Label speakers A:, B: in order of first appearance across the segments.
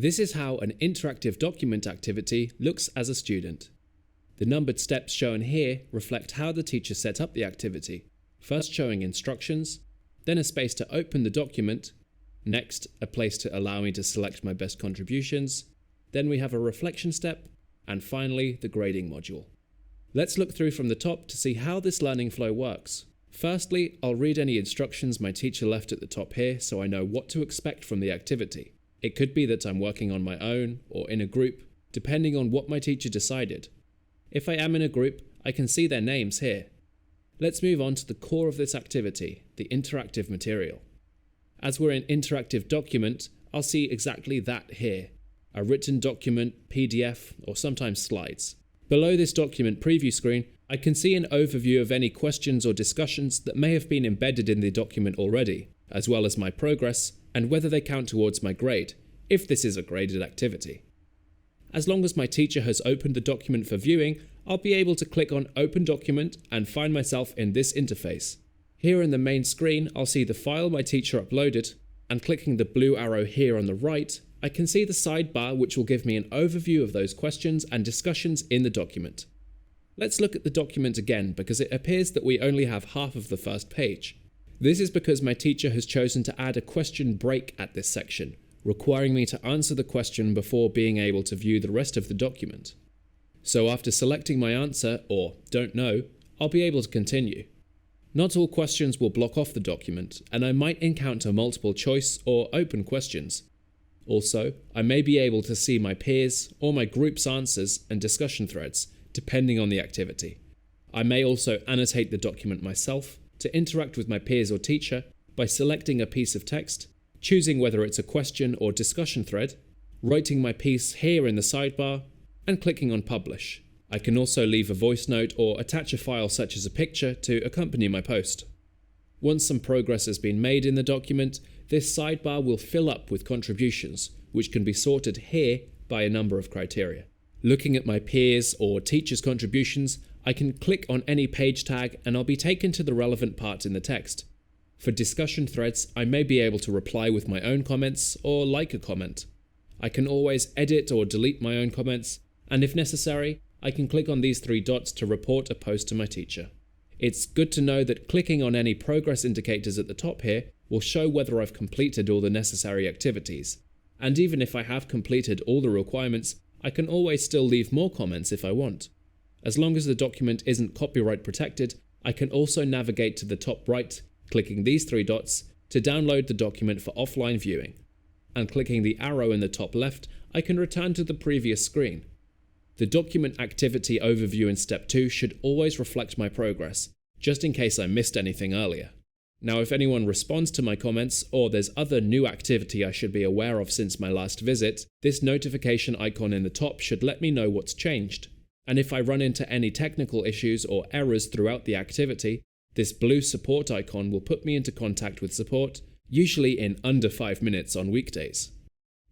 A: This is how an interactive document activity looks as a student. The numbered steps shown here reflect how the teacher set up the activity, first showing instructions, then a space to open the document, next a place to allow me to select my best contributions, then we have a reflection step, and finally the grading module. Let's look through from the top to see how this learning flow works. Firstly, I'll read any instructions my teacher left at the top here so I know what to expect from the activity. It could be that I'm working on my own or in a group, depending on what my teacher decided. If I am in a group, I can see their names here. Let's move on to the core of this activity, the interactive material. As we're in interactive document, I'll see exactly that here, a written document, PDF, or sometimes slides. Below this document preview screen, I can see an overview of any questions or discussions that may have been embedded in the document already, as well as my progress and whether they count towards my grade, if this is a graded activity. As long as my teacher has opened the document for viewing, I'll be able to click on Open Document and find myself in this interface. Here in the main screen, I'll see the file my teacher uploaded, and clicking the blue arrow here on the right, I can see the sidebar which will give me an overview of those questions and discussions in the document. Let's look at the document again because it appears that we only have half of the first page. This is because my teacher has chosen to add a question break at this section, requiring me to answer the question before being able to view the rest of the document. So after selecting my answer, or don't know, I'll be able to continue. Not all questions will block off the document, and I might encounter multiple choice or open questions. Also, I may be able to see my peers or my group's answers and discussion threads, depending on the activity. I may also annotate the document myself to interact with my peers or teacher by selecting a piece of text, choosing whether it's a question or discussion thread, writing my piece here in the sidebar, and clicking on Publish. I can also leave a voice note or attach a file such as a picture to accompany my post. Once some progress has been made in the document, this sidebar will fill up with contributions, which can be sorted here by a number of criteria. Looking at my peers' or teachers' contributions, I can click on any page tag and I'll be taken to the relevant part in the text. For discussion threads, I may be able to reply with my own comments or like a comment. I can always edit or delete my own comments, and if necessary, I can click on these three dots to report a post to my teacher. It's good to know that clicking on any progress indicators at the top here will show whether I've completed all the necessary activities. And even if I have completed all the requirements, I can always still leave more comments if I want. As long as the document isn't copyright protected, I can also navigate to the top right, clicking these three dots, to download the document for offline viewing. And clicking the arrow in the top left, I can return to the previous screen. The document activity overview in step 2 should always reflect my progress, just in case I missed anything earlier. Now, if anyone responds to my comments or there's other new activity I should be aware of since my last visit, this notification icon in the top should let me know what's changed. And if I run into any technical issues or errors throughout the activity, this blue support icon will put me into contact with support, usually in under 5 minutes on weekdays.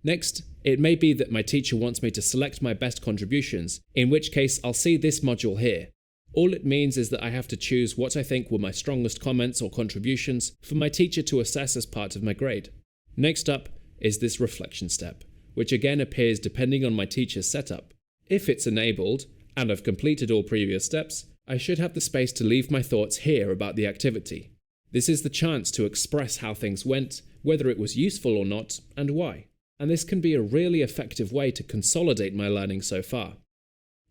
A: Next, it may be that my teacher wants me to select my best contributions, in which case I'll see this module here. All it means is that I have to choose what I think were my strongest comments or contributions for my teacher to assess as part of my grade. Next up is this reflection step, which again appears depending on my teacher's setup. If it's enabled, and I've completed all previous steps, I should have the space to leave my thoughts here about the activity. This is the chance to express how things went, whether it was useful or not, and why. And this can be a really effective way to consolidate my learning so far.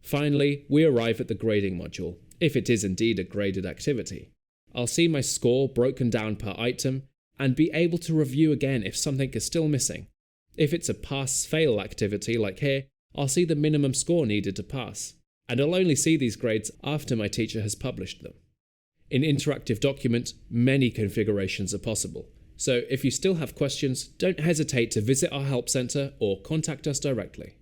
A: Finally, we arrive at the grading module, if it is indeed a graded activity. I'll see my score broken down per item and be able to review again if something is still missing. If it's a pass-fail activity like here, I'll see the minimum score needed to pass, and I'll only see these grades after my teacher has published them. In interactive document, many configurations are possible, so if you still have questions, don't hesitate to visit our help center or contact us directly.